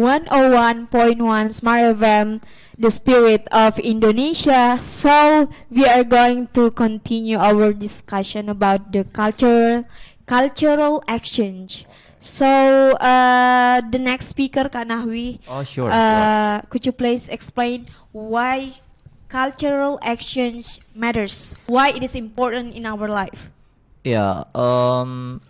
101.1 Smartfm, the spirit of Indonesia. So we are going to continue our discussion about the cultural exchange. So the next speaker, Kak Nahwi, Oh, sure. could you please explain why cultural exchange matters? Why it is important in our life? Yeah,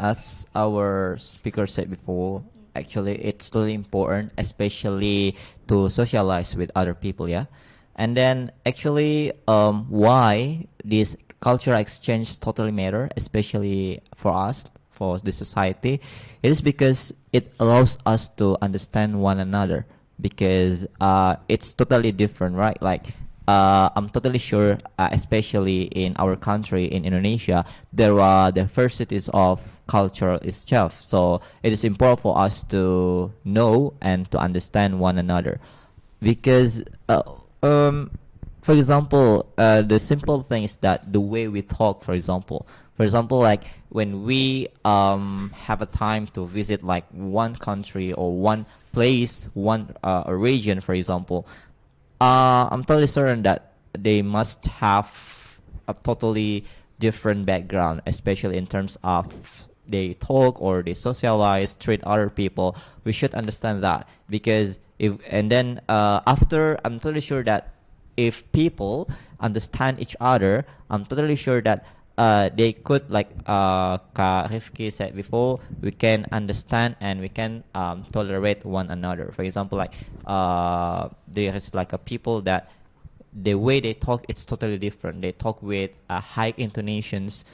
as our speaker said before, actually it's really important, especially to socialize with other people, yeah. And then actually, why this cultural exchange totally matter, especially for us, for the society, it is because it allows us to understand one another, because it's totally different, right? Like I'm totally sure, especially in our country, in Indonesia, there are diversities of culture itself. So it is important for us to know and to understand one another, because, for example, the simple thing is that the way we talk, for example, like when we have a time to visit like one country or one place, one a region, for example. I'm totally certain that they must have a totally different background, especially in terms of they talk or they socialize, treat other people. We should understand that, because if and then after, I'm totally sure that if people understand each other, I'm totally sure that they could, like Kak Rifki said before, we can understand and we can tolerate one another. For example, like there is like a people that the way they talk, it's totally different. They talk with high intonations,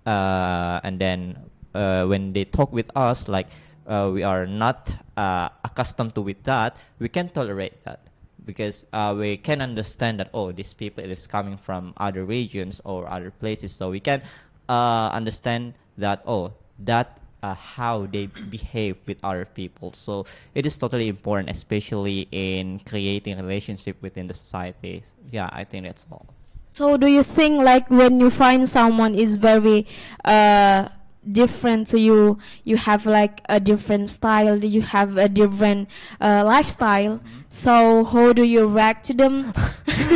and then when they talk with us, like we are not accustomed to with that, we can tolerate that, because we can understand that, oh, these people is coming from other regions or other places, so we can understand that, oh, that how they behave with other people. So it is totally important, especially in creating relationship within the society. Yeah, I think that's all. So do you think like when you find someone is very different to you, you have like a different style, you have a different lifestyle, so how do you react to them?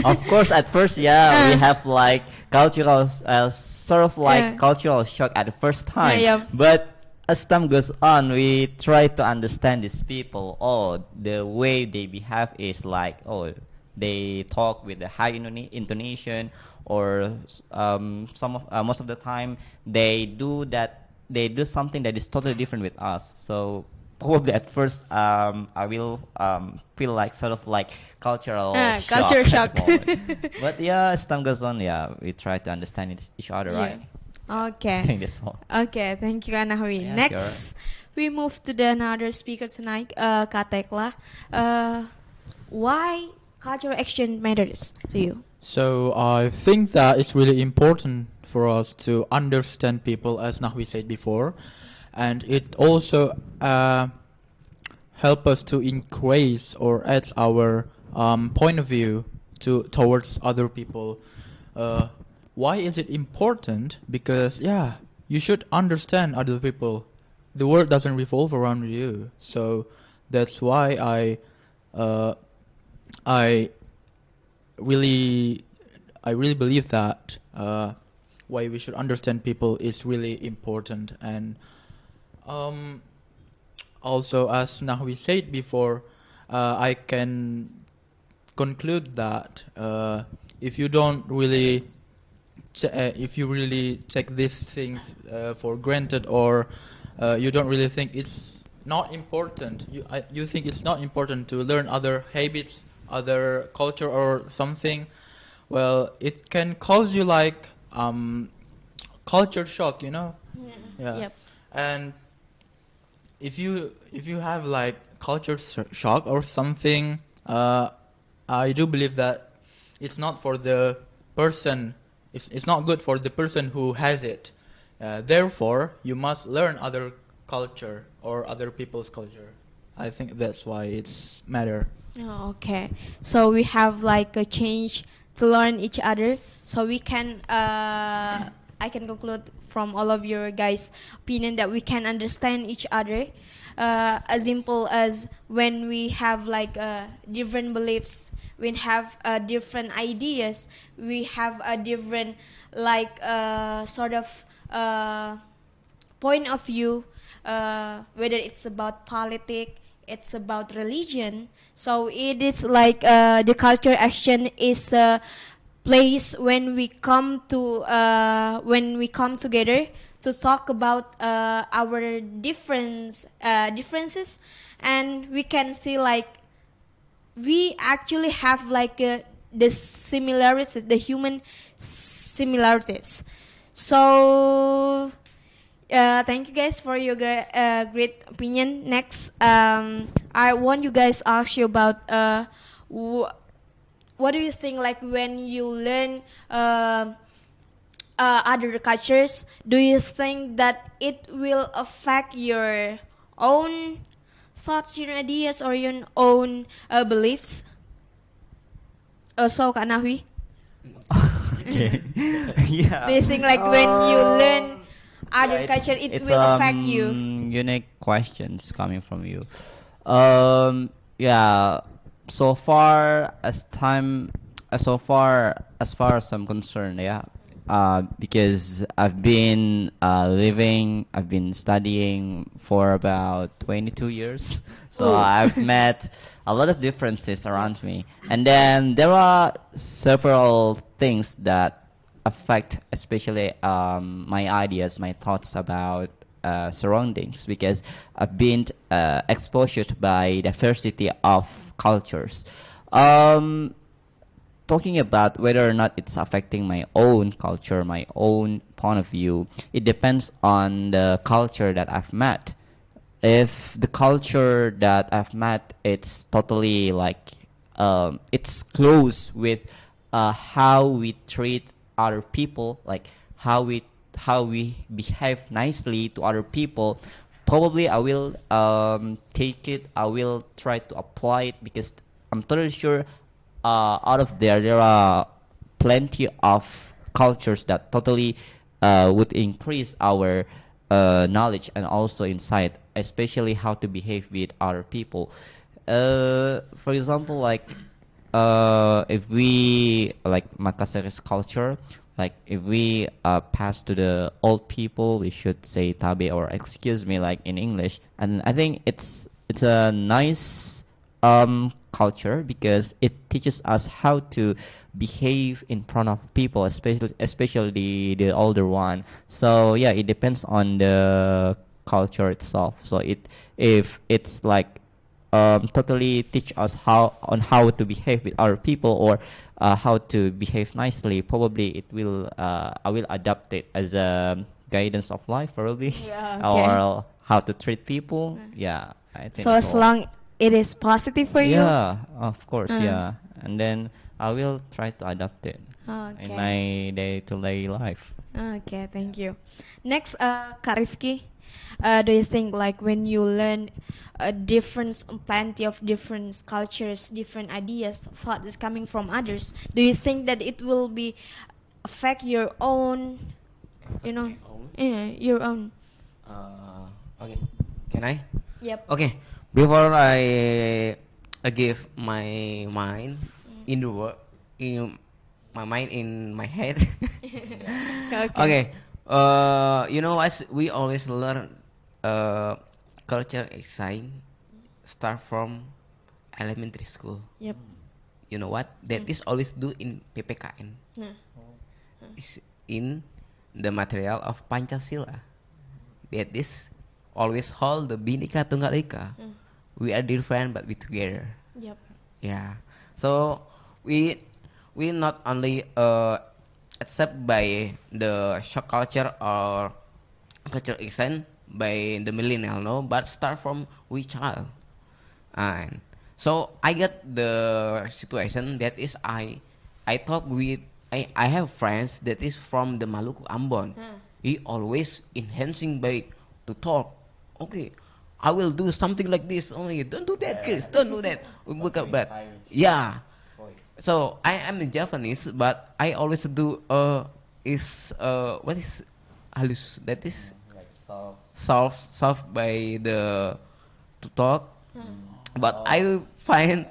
Of course, at first, yeah, we have like cultural, sort of like cultural shock at the first time. Yeah. But as time goes on, we try to understand these people. Oh, the way they behave is like, oh, they talk with a high intonation, or some of most of the time they do that. They do something that is totally different with us. So probably at first, I will feel like sort of like cultural shock. Culture shock. But yeah, as time goes on, yeah, we try to understand each other, right? Okay. I think that's all. Okay, thank you, Anahwi. Yeah, Next, we move to the another speaker tonight, Kak Tekla. Why cultural exchange matters to you? So I think that it's really important for us to understand people, as Nahwi said before, and it also help us to increase or add our point of view towards other people. Why is it important? Because you should understand other people. The world doesn't revolve around you, so that's why I really believe that why we should understand people is really important. And also, as Nahwi said before, I can conclude that if you don't really if you really take these things for granted, or you don't really think it's not important, you think it's not important to learn other habits, other culture or something, well, it can cause you like culture shock, Yeah. Yep. And if you have like culture shock or something, I do believe that it's not for the person. It's not good for the person who has it. Therefore, you must learn other culture or other people's culture. I think that's why it's matter. Oh, okay. So we have like a change to learn each other. So we can, I can conclude from all of your guys' opinion that we can understand each other as simple as when we have like different beliefs, we have different ideas, we have a different like sort of point of view, whether it's about politics, it's about religion. So it is like the culture action is a place when we come together to talk about our differences, and we can see like we actually have like the similarities, the human similarities. So thank you guys for your great opinion. Next, I want you guys ask you about what do you think like when you learn other cultures? Do you think that it will affect your own thoughts, your ideas, or your own beliefs? So Kak Nahwi, Okay. Yeah. do you think like when you learn other Yeah, culture it it's will affect you? unique questions coming from you. Yeah. So far as time, as far as I'm concerned, yeah. Because I've been I've been studying for about 22 years. So Ooh. I've met a lot of differences around me, and then there are several things that affect, especially my ideas, my thoughts about surroundings, because I've been exposed by diversity of cultures. Um, Talking about whether or not it's affecting my own culture, my own point of view, it depends on the culture that I've met. If the culture that I've met, it's totally like it's close with how we treat other people, like how we behave nicely to other people. Probably I will take it. I will try to apply it because I'm totally sure out of there are plenty of cultures that totally would increase our knowledge and also insight, especially how to behave with other people. For example, like if we like Makassar's culture, like if we pass to the old people, we should say tabe or excuse me, like in English. And I think it's a nice culture because it teaches us how to behave in front of people, especially the older one. So yeah, it depends on the culture itself. So if it's like totally teach us how to behave with other people, or how to behave nicely, probably it will I will adapt it as a guidance of life probably. Yeah, okay. Or how to treat people. Yeah, I think So as so. long it is positive for you. Yeah, of course, Uh. yeah. And then I will try to adapt it in Okay. my day-to-day life. Okay, thank you. Next, Kak Rifki, do you think like when you learn a difference, plenty of different cultures, different ideas, thoughts coming from others, do you think that it will be affect your own, you know, yeah, your own? Okay, can I? Yep. Okay, before I give my mind in the word, in my mind in my head. Okay. Okay, you know, as we always learn, culture exchange start from elementary school. Yep. You know what? That is always do in PPKN. Nah. Is in the material of Pancasila. That is always hold the Bhinneka Tunggal Ika. We are different but we together. Yep. Yeah. So we not only accept by the shock culture or culture exchange by the millennial, no, but start from we child. And so I get the situation that is I talk with I have friends that is from the Maluku Ambon. He always enhancing by to talk. Okay, I will do something like this. Oh, don't do that, kids. Don't do that. We wake up bad. Yeah. So I am in Japanese, but I always do is what is halus? That is Like soft. solved by the to talk, but I find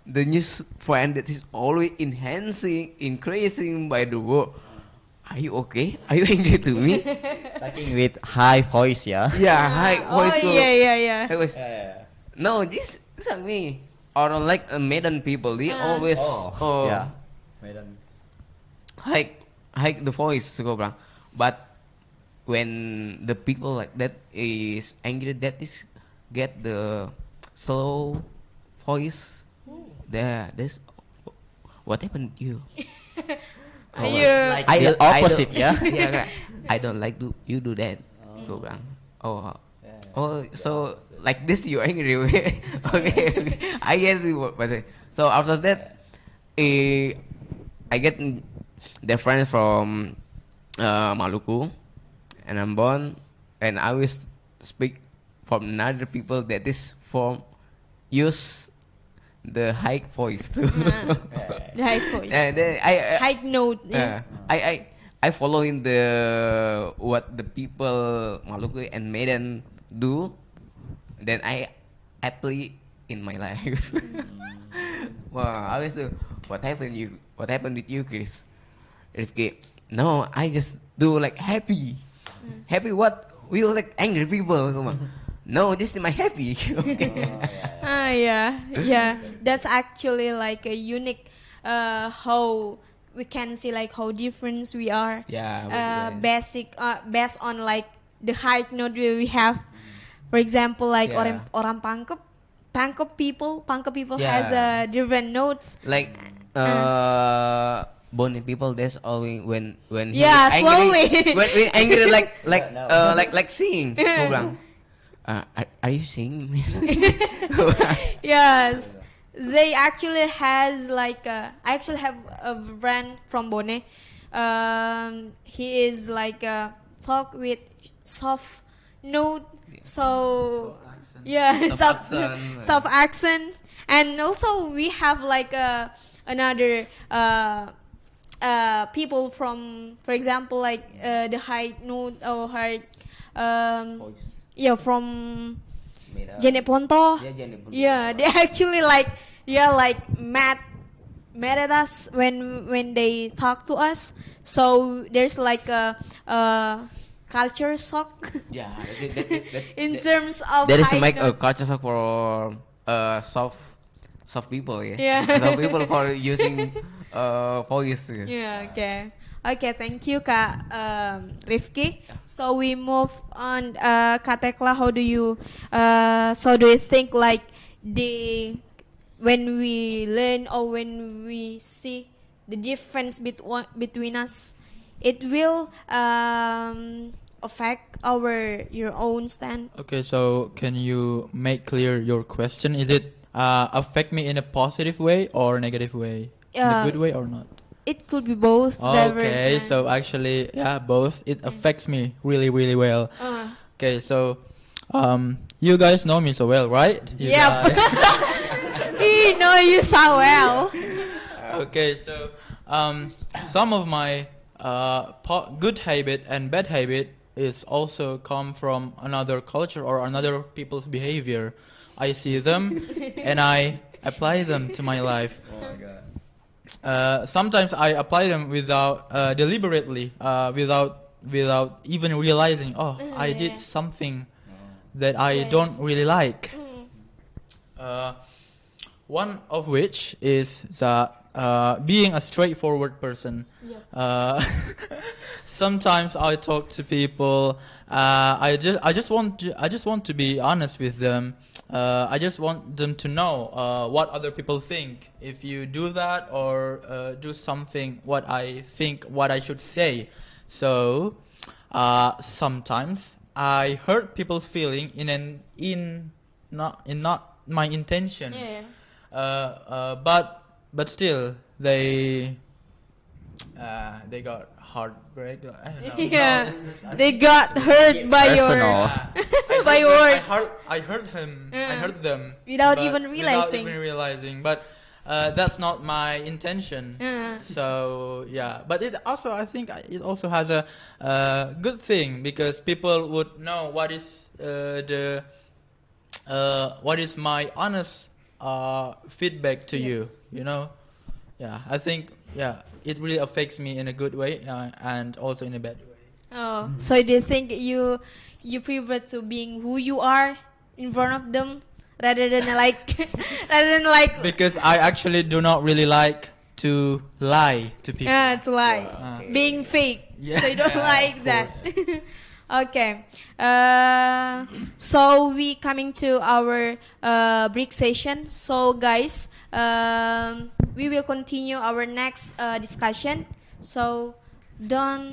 the new friend that is always enhancing, increasing by the word. Are you okay? Are you angry to me? Talking with high voice, yeah. Yeah, hi. Oh yeah. I was no, this is not me. Or like a maiden people, they always Yeah. hike the voice, ko bilang. But when the people like that is angry, that is get the slow voice. There's what happened to you? Are you Like the opposite, yeah. Yeah, I don't like you do that. Ko bilang. So like this you angry with okay, I get it. But so after that, I get the friends from Maluku and Ambon, and I will speak from another people that is from use the high voice too. the high voice? And then High note. Yeah. I following the what the people Maluku and Medan do, then I apply in my life. Wow, I always do. What happened you? What happened with you, Chris? Rifki, no, I just do like happy. Happy what? We like angry people. Come on. No, this is my happy. Okay. Yeah. That's actually like a unique how we can see like how different we are. Yeah. Based on like the high note we have. For example, like Yeah. orang Pangkep people Yeah. has different notes. Like Boni people, there's always when he Yeah, angry, slowly. when angry like No. like singing. Ko bilang, are you singing? Yes, they actually has like I actually have a friend from Bone. He is like talk with soft note, so yeah, soft accent, and also we have like another people from, for example, like the high note or high from Jeneponto. Yeah, they actually like mad at us when they talk to us. So there's like a culture shock Yeah, in terms of that is high make a note. culture shock for soft people, yeah. Yeah. Soft people for using voice. Yeah, okay, thank you Kak Rifki. So we move on. Kak Tekla, how do you think like when we learn or when we see the difference between us, it will affect your own stand? Okay, so can you make clear your question? Is it affect me in a positive way or negative way? In a good way or not? It could be both. Okay, different. so actually, yeah, both. It affects me really, really well. Okay, so you guys know me so well, right? You Yep. guys. We know you so well. Okay, so some of my good habit and bad habit is also come from another culture or another people's behavior. I see them and I apply them to my life. Oh my god. Sometimes I apply them without deliberately, without even realizing. Oh, I did something that I don't really like. One of which is that being a straightforward person. Sometimes I talk to people. I just want to be honest with them. I just want them to know what other people think. If you do that or do something, what I think, what I should say. So sometimes I hurt people's feeling in not my intention. But still they got heartbreak. I don't know. Yeah, No, it's- they got hurt by Personal. by words. I hurt him. I hurt them Without but even realizing. Without even realizing, but that's not my intention. So yeah, but it also, I think it also has a good thing because people would know what is the what is my honest feedback to you? You know, yeah, I think it really affects me in a good way and also in a bad way. Oh, so do you think you prefer to being who you are in front of them rather than like rather than like Because I actually do not really like to lie to people. yeah, it's like okay. being fake. Yeah. So you don't Yeah, like of that. course. Okay. So we coming to our break session. So guys, we will continue our next discussion. So don't